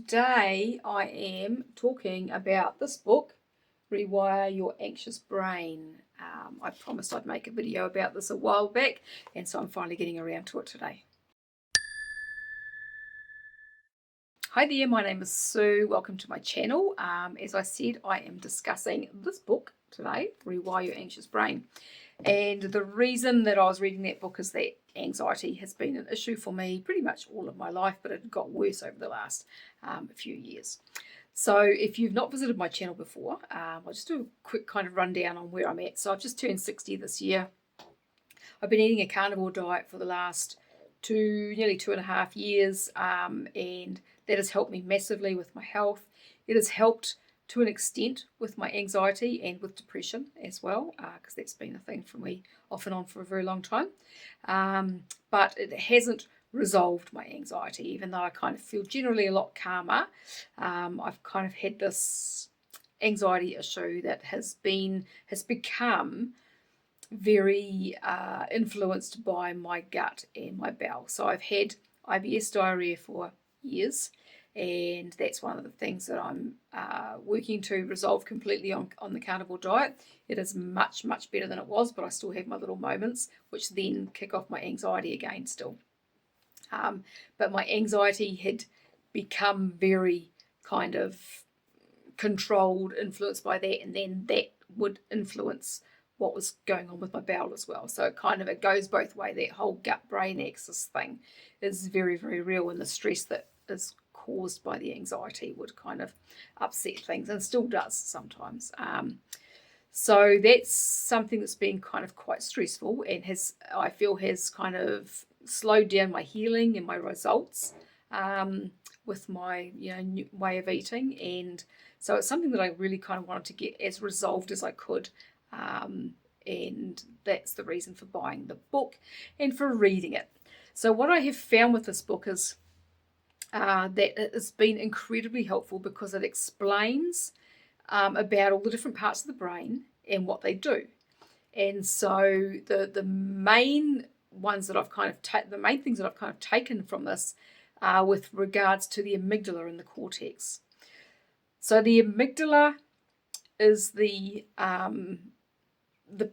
today I am talking about this book, Rewire Your Anxious Brain. I promised I'd make a video about this a while back, and so I'm finally getting around to it today. Hi there, my name is Sue. Welcome to my channel. As I said, I am discussing this book today, Rewire Your Anxious Brain. And the reason that I was reading that book is that anxiety has been an issue for me pretty much all of my life, but it got worse over the last few years. So if you've not visited my channel before, I'll just do a quick kind of rundown on where I'm at. So I've just turned 60 this year. I've been eating a carnivore diet for the last nearly 2.5 years, and that has helped me massively with my health. It has helped to an extent with my anxiety and with depression as well, because that's been a thing for me off and on for a very long time. But it hasn't resolved my anxiety, even though I kind of feel generally a lot calmer. I've kind of had this anxiety issue that has become very influenced by my gut and my bowel. So I've had IBS diarrhea for years, and that's one of the things that I'm working to resolve completely on the carnivore diet. It is much, much better than it was, but I still have my little moments, which then kick off my anxiety again still. But my anxiety had become very kind of controlled, influenced by that, and then that would influence what was going on with my bowel as well. So it goes both ways. That whole gut-brain axis thing is very, very real, and the stress that is caused by the anxiety would kind of upset things, and still does sometimes. So that's something that's been kind of quite stressful, and I feel has kind of slowed down my healing and my results with my new way of eating. And so it's something that I really kind of wanted to get as resolved as I could. And that's the reason for buying the book and for reading it. So what I have found with this book is that it has been incredibly helpful because it explains about all the different parts of the brain and what they do. And so the main ones that I've kind of the main things that I've kind of taken from this are with regards to the amygdala and the cortex. So the amygdala is the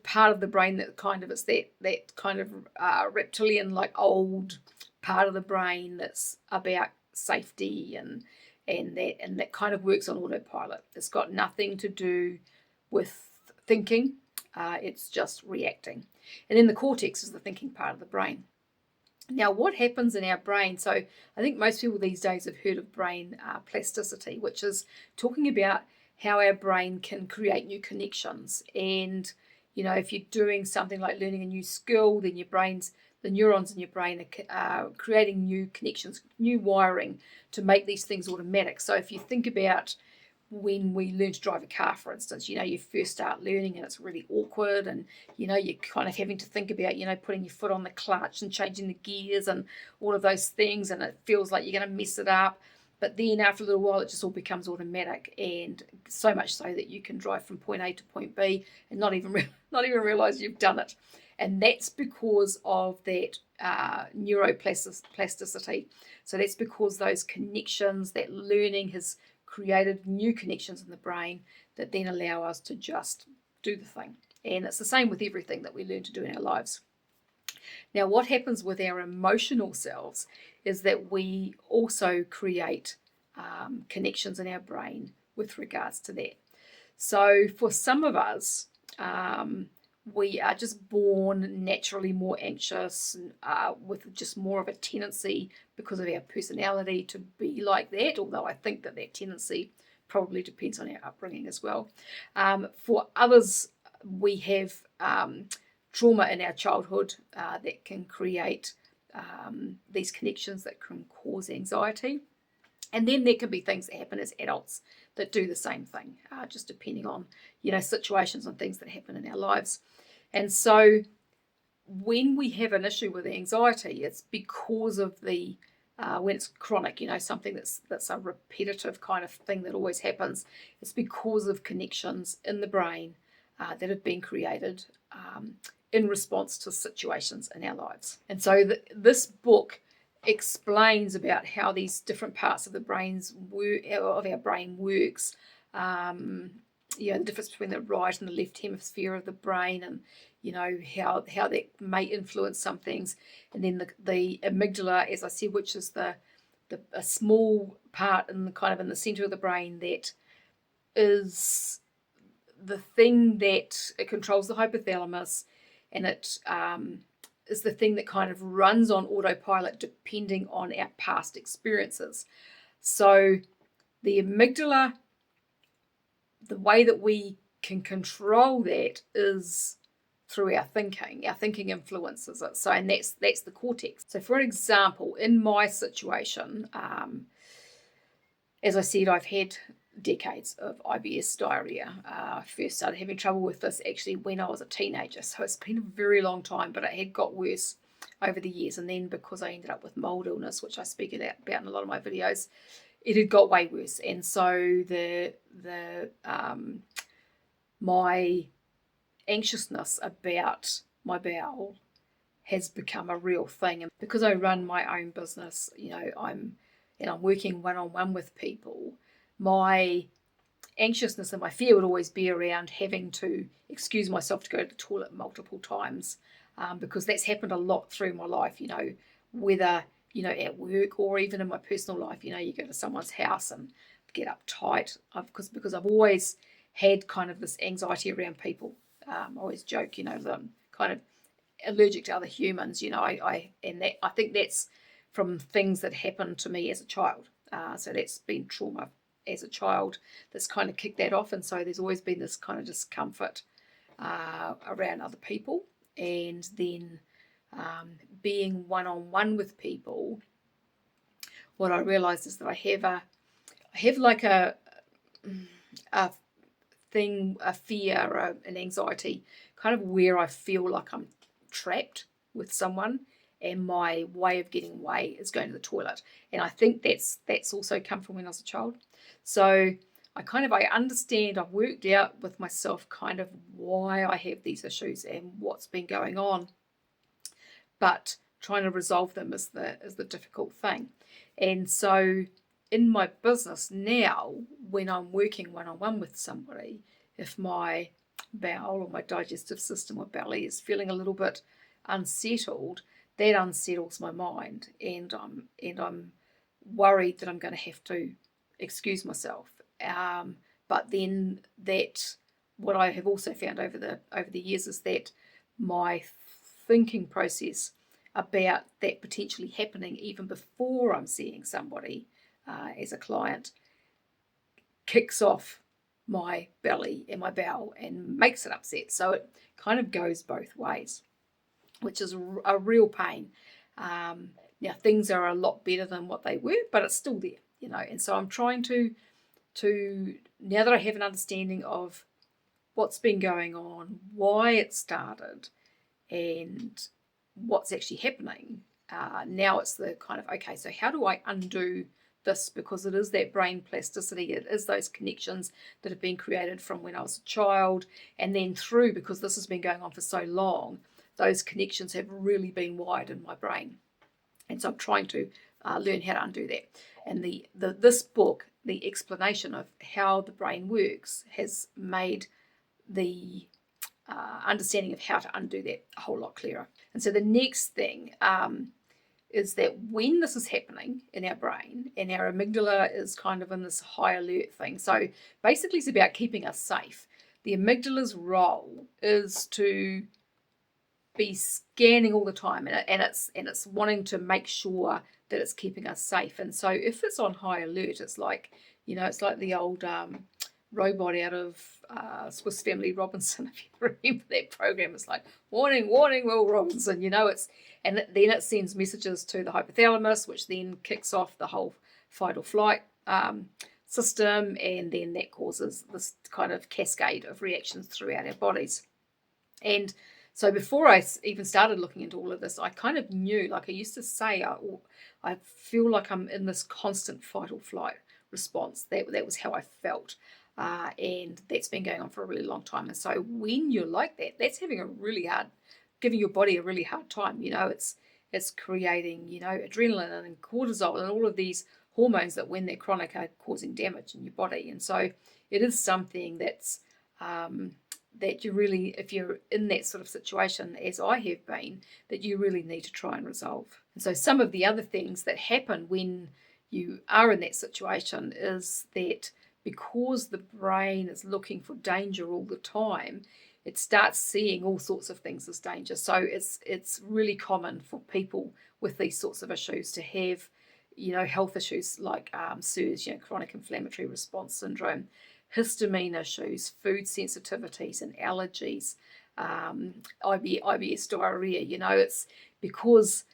part of the brain that kind of, it's that kind of reptilian, like old part of the brain that's about safety and that kind of works on autopilot. It's got nothing to do with thinking. It's just reacting. And then the cortex is the thinking part of the brain. Now, what happens in our brain? So I think most people these days have heard of brain plasticity, which is talking about how our brain can create new connections. And if you're doing something like learning a new skill, then the neurons in your brain are creating new connections, new wiring to make these things automatic. So if you think about when we learn to drive a car, for instance, you first start learning and it's really awkward, and you're kind of having to think about putting your foot on the clutch and changing the gears and all of those things, and it feels like you're going to mess it up. But then after a little while, it just all becomes automatic, and so much so that you can drive from point A to point B and not even realize you've done it. And that's because of that neuroplasticity. So that's because those connections, that learning has created new connections in the brain that then allow us to just do the thing. And it's the same with everything that we learn to do in our lives. Now, what happens with our emotional selves is that we also create connections in our brain with regards to that. So for some of us, we are just born naturally more anxious, with just more of a tendency because of our personality to be like that, although I think that tendency probably depends on our upbringing as well. For others, we have trauma in our childhood that can create these connections that can cause anxiety. And then there can be things that happen as adults that do the same thing, just depending on situations and things that happen in our lives. And so when we have an issue with anxiety, it's because of when it's chronic, something that's a repetitive kind of thing that always happens. It's because of connections in the brain that have been created in response to situations in our lives. And so this book explains about how these different parts of the our brain works. The difference between the right and the left hemisphere of the brain, and how that may influence some things. And then the amygdala, as I said, which is a small part in the center of the brain that is the thing that it controls the hypothalamus, and it is the thing that kind of runs on autopilot depending on our past experiences. So the amygdala, the way that we can control that is through our thinking. Our thinking influences it. So, and that's the cortex. So, for example, in my situation, as I said, I've had decades of IBS diarrhea. I first started having trouble with this actually when I was a teenager. So it's been a very long time, but it had got worse over the years. And then because I ended up with mold illness, which I speak about in a lot of my videos, it had got way worse. And so my anxiousness about my bowel has become a real thing. And because I run my own business, I'm working one-on-one with people, my anxiousness and my fear would always be around having to excuse myself to go to the toilet multiple times, because that's happened a lot through my life, whether, at work or even in my personal life. You go to someone's house and get uptight because I've always had kind of this anxiety around people. I always joke, that I'm kind of allergic to other humans, I think that's from things that happened to me as a child. So that's been trauma as a child that's kind of kicked that off. And so there's always been this kind of discomfort around other people. And then being one-on-one with people, what I realized is that I have like a fear, an anxiety, kind of where I feel like I'm trapped with someone, and my way of getting away is going to the toilet. And I think that's also come from when I was a child. So I understand, I've worked out with myself kind of why I have these issues and what's been going on. But trying to resolve them is the difficult thing. And so in my business now, when I'm working one-on-one with somebody, if my bowel or my digestive system or belly is feeling a little bit unsettled, that unsettles my mind, and I'm worried that I'm going to have to excuse myself. But then what I have also found over the years is that my thinking process about that potentially happening even before I'm seeing somebody as a client kicks off my belly and my bowel and makes it upset. So it kind of goes both ways, which is a real pain. Now things are a lot better than what they were, but it's still there, and so I'm trying to now that I have an understanding of what's been going on, why it started, and what's actually happening. Now it's the kind of, okay, so how do I undo this? Because it is that brain plasticity, it is those connections that have been created from when I was a child, and then through, because this has been going on for so long, those connections have really been wired in my brain. And so I'm trying to learn how to undo that. And this book, the explanation of how the brain works, has made the understanding of how to undo that a whole lot clearer. And so the next thing is that when this is happening in our brain, and our amygdala is kind of in this high alert thing. So basically it's about keeping us safe. The amygdala's role is to be scanning all the time, and it's wanting to make sure that it's keeping us safe. And so if it's on high alert, it's like the old robot out of Swiss Family Robinson, if you remember that program. It's like, warning, warning, Will Robinson, and then it sends messages to the hypothalamus, which then kicks off the whole fight or flight system, and then that causes this kind of cascade of reactions throughout our bodies. And so before I even started looking into all of this, I kind of knew, like I used to say, I feel like I'm in this constant fight or flight response. That was how I felt. And that's been going on for a really long time. And so when you're like that, that's giving your body a really hard time. It's it's creating, adrenaline and cortisol and all of these hormones that, when they're chronic, are causing damage in your body. And so it is something that's that you really, if you're in that sort of situation, as I have been, that you really need to try and resolve. And so some of the other things that happen when you are in that situation is that, because the brain is looking for danger all the time, it starts seeing all sorts of things as danger. So it's really common for people with these sorts of issues to have, health issues like CIRS, chronic inflammatory response syndrome, histamine issues, food sensitivities and allergies, IBS, diarrhea. It's because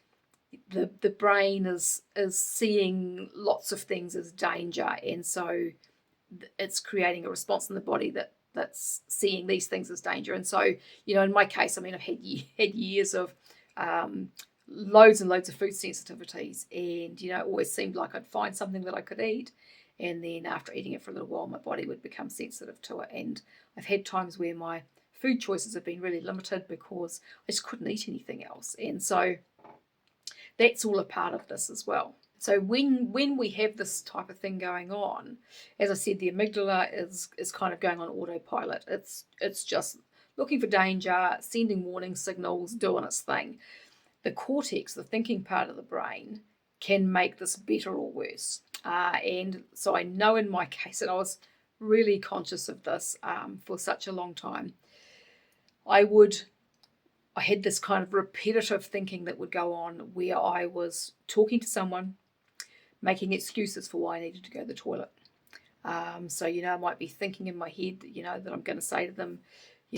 the brain is seeing lots of things as danger, and so it's creating a response in the body that's seeing these things as danger. And so, in my case, I've had years of loads and loads of food sensitivities, and it always seemed like I'd find something that I could eat, and then after eating it for a little while, my body would become sensitive to it. And I've had times where my food choices have been really limited because I just couldn't eat anything else. And so that's all a part of this as well. So when we have this type of thing going on, as I said, the amygdala is kind of going on autopilot. It's just looking for danger, sending warning signals, doing its thing. The cortex, the thinking part of the brain, can make this better or worse. And so I know in my case, and I was really conscious of this for such a long time, I had this kind of repetitive thinking that would go on where I was talking to someone, making excuses for why I needed to go to the toilet. So, I might be thinking in my head, that I'm going to say to them,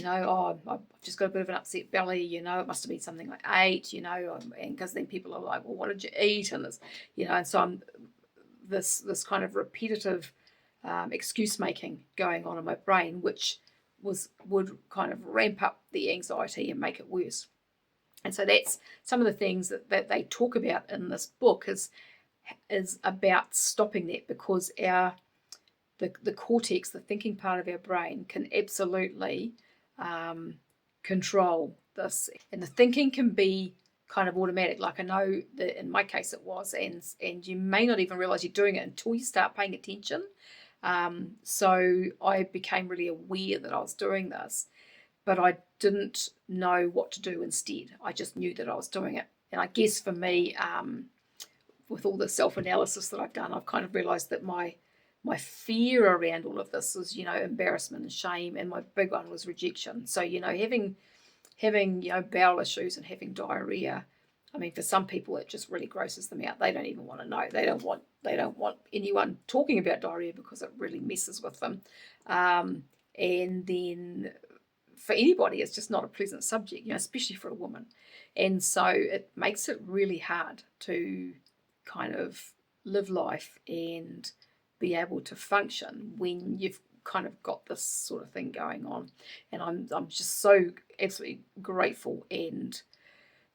oh, I've just got a bit of an upset belly, it must have been something I ate, and because then people are like, well, what did you eat? And this, and so I'm this kind of repetitive excuse making going on in my brain, which would kind of ramp up the anxiety and make it worse. And so that's some of the things that they talk about in this book is about stopping that, because the cortex, the thinking part of our brain, can absolutely control this. And the thinking can be kind of automatic. Like, I know that in my case it was, and you may not even realize you're doing it until you start paying attention. So I became really aware that I was doing this, but I didn't know what to do instead. I just knew that I was doing it. And I guess for me, with all the self-analysis that I've done, I've kind of realized that my fear around all of this is, embarrassment and shame, and my big one was rejection. So, having bowel issues and having diarrhea, I mean, for some people it just really grosses them out. They don't even want to know. They don't want anyone talking about diarrhea because it really messes with them. And then for anybody, it's just not a pleasant subject, especially for a woman. And so it makes it really hard to kind of live life and be able to function when you've kind of got this sort of thing going on. And I'm just so absolutely grateful and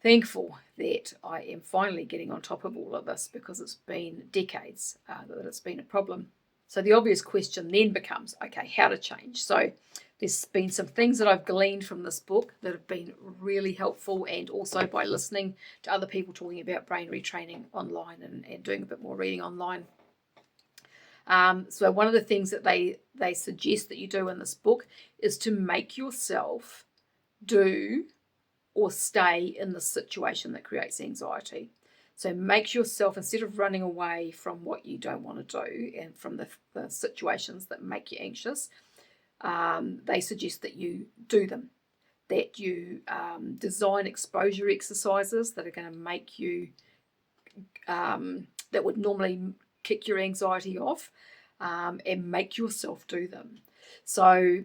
thankful that I am finally getting on top of all of this, because it's been decades that it's been a problem. So the obvious question then becomes, okay, how to change? So there's been some things that I've gleaned from this book that have been really helpful, and also by listening to other people talking about brain retraining online and doing a bit more reading online. So one of the things that they suggest that you do in this book is to make yourself do or stay in the situation that creates anxiety. So make yourself, instead of running away from what you don't want to do and from the situations that make you anxious, they suggest that you do them, that you design exposure exercises that are going to make you, that would normally kick your anxiety off, and make yourself do them. So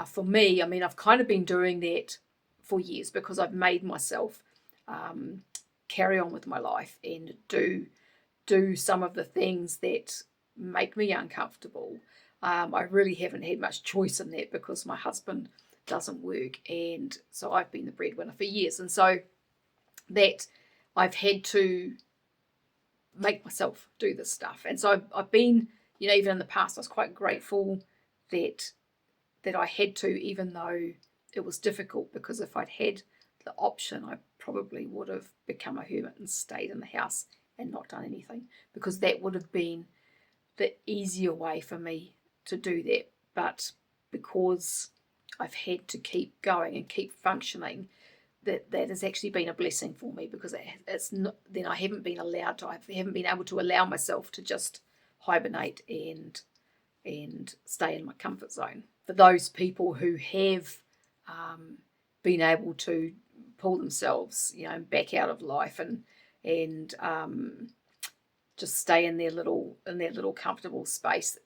for me, I mean, I've kind of been doing that for years, because I've made myself carry on with my life and do some of the things that make me uncomfortable. I really haven't had much choice in that, because my husband doesn't work, and so I've been the breadwinner for years, and so that I've had to make myself do this stuff. And so I've been, even in the past, I was quite grateful that I had to, even though it was difficult, because if I'd had the option, I probably would have become a hermit and stayed in the house and not done anything, because that would have been the easier way for me to do that. But because I've had to keep going and keep functioning, that has actually been a blessing for me, because it's not, then I haven't been able to allow myself to just hibernate and stay in my comfort zone. For those people who have been able to pull themselves, back out of life and just stay in their little comfortable space,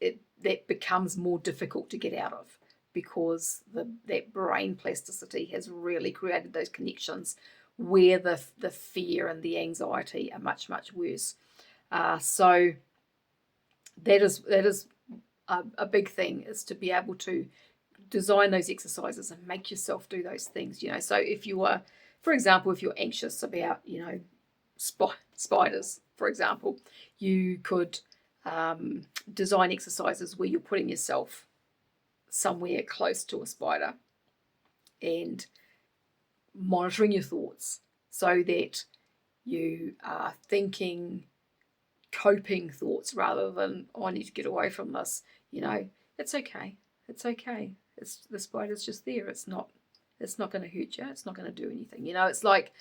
that becomes more difficult to get out of, because that brain plasticity has really created those connections where the fear and the anxiety are much, much worse. So that is a big thing, is to be able to design those exercises and make yourself do those things. So if you are, for example, if you're anxious about spiders, for example, you could design exercises where you're putting yourself somewhere close to a spider and monitoring your thoughts, so that you are thinking coping thoughts rather than, oh, I need to get away from this. It's okay. The spider's just there. It's not going to hurt you. It's not going to do anything. It's like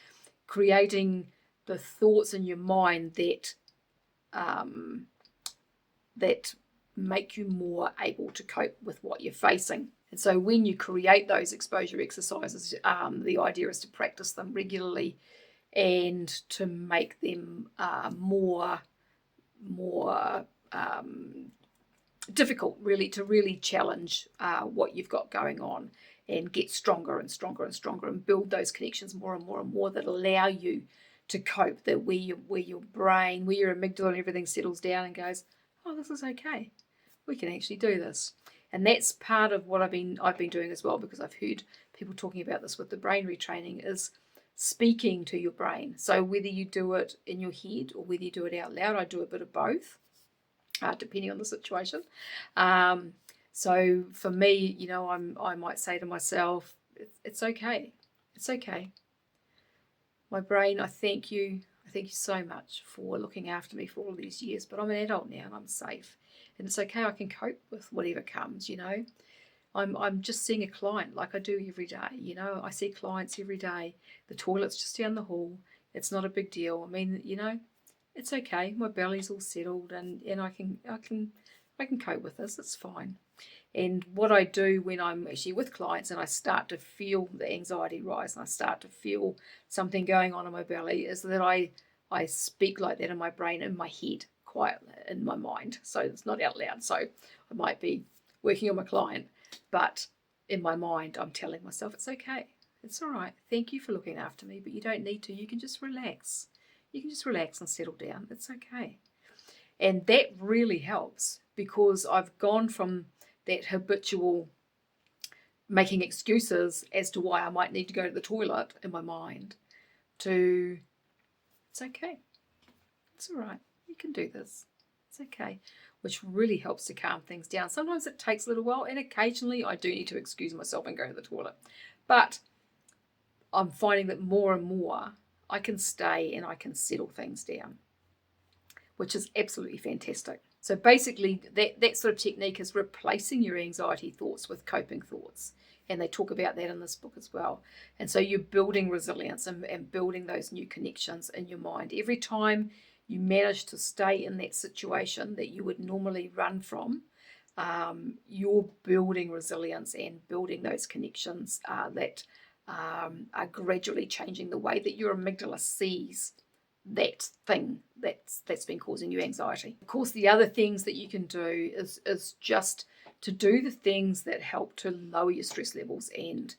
creating the thoughts in your mind that make you more able to cope with what you're facing. And so when you create those exposure exercises, the idea is to practice them regularly and to make them more difficult, really, to really challenge what you've got going on, and get stronger and stronger and stronger, and build those connections more and more and more that allow you to cope, that where your brain, where your amygdala and everything settles down and goes, oh, this is okay. We can actually do this. And that's part of what I've been doing as well, because I've heard people talking about this with the brain retraining, is speaking to your brain. So whether you do it in your head or whether you do it out loud, I do a bit of both, depending on the situation. So for me, I might say to myself, it's okay. It's okay. My brain, I thank you so much for looking after me for all these years, but I'm an adult now and I'm safe. And it's okay, I can cope with whatever comes, I'm just seeing a client like I do every day. I see clients every day. The toilet's just down the hall. It's not a big deal. I mean, it's okay. My belly's all settled, and I can cope with this. It's fine. And what I do when I'm actually with clients and I start to feel the anxiety rise and I start to feel something going on in my belly, is that I speak like that in my brain, in my head, quietly, in my mind. So it's not out loud. So I might be working on my client, but in my mind I'm telling myself, it's okay. It's all right. Thank you for looking after me, but you don't need to. You can just relax. You can just relax and settle down. It's okay. And that really helps, because I've gone from that habitual making excuses as to why I might need to go to the toilet in my mind to, it's okay. It's all right. You can do this. It's okay. Which really helps to calm things down. Sometimes it takes a little while, and occasionally I do need to excuse myself and go to the toilet. But I'm finding that more and more I can stay and I can settle things down, which is absolutely fantastic. So basically that sort of technique is replacing your anxiety thoughts with coping thoughts. And they talk about that in this book as well. And so you're building resilience and building those new connections in your mind. Every time you manage to stay in that situation that you would normally run from, you're building resilience and building those connections that are gradually changing the way that your amygdala sees that thing that's been causing you anxiety. Of course, the other things that you can do is just to do the things that help to lower your stress levels and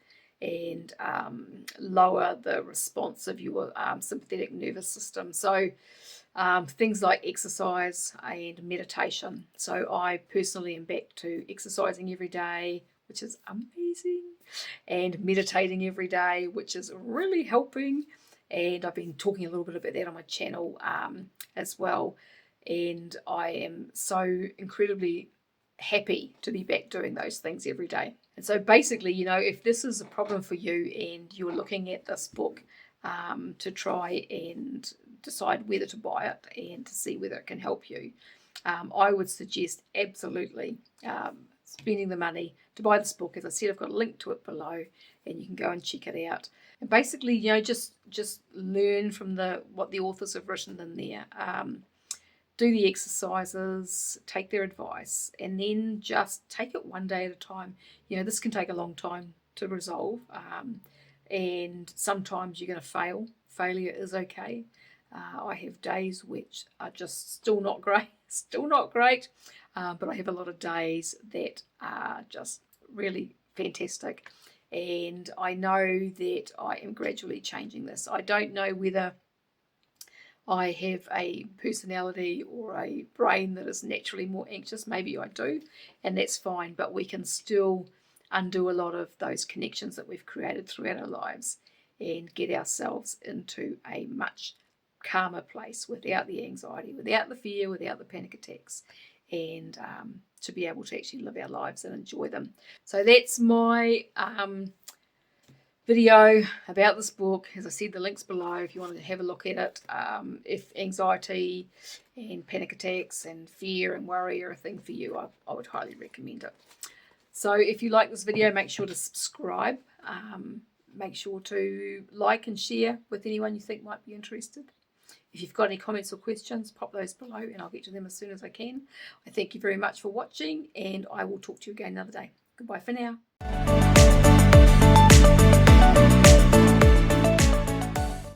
lower the response of your sympathetic nervous system. So things like exercise and meditation. So I personally am back to exercising every day, which is amazing, and meditating every day, which is really helping. And I've been talking a little bit about that on my channel as well. And I am so incredibly happy to be back doing those things every day. And so basically, if this is a problem for you and you're looking at this book, to try and decide whether to buy it and to see whether it can help you. I would suggest absolutely spending the money to buy this book. As I said, I've got a link to it below, and you can go and check it out. And basically, just learn from what the authors have written in there. Do the exercises, take their advice, and then just take it one day at a time. This can take a long time to resolve, and sometimes you're going to fail. Failure is okay. I have days which are just still not great, but I have a lot of days that are just really fantastic, and I know that I am gradually changing this. I don't know whether I have a personality or a brain that is naturally more anxious. Maybe I do, and that's fine, but we can still undo a lot of those connections that we've created throughout our lives and get ourselves into a much calmer place without the anxiety, without the fear, without the panic attacks, and to be able to actually live our lives and enjoy them. So that's my video about this book. As I said, the link's below if you wanted to have a look at it. If anxiety and panic attacks and fear and worry are a thing for you, I would highly recommend it. So if you like this video, make sure to subscribe. Make sure to like and share with anyone you think might be interested. If you've got any comments or questions, pop those below and I'll get to them as soon as I can. I thank you very much for watching, and I will talk to you again another day. Goodbye for now.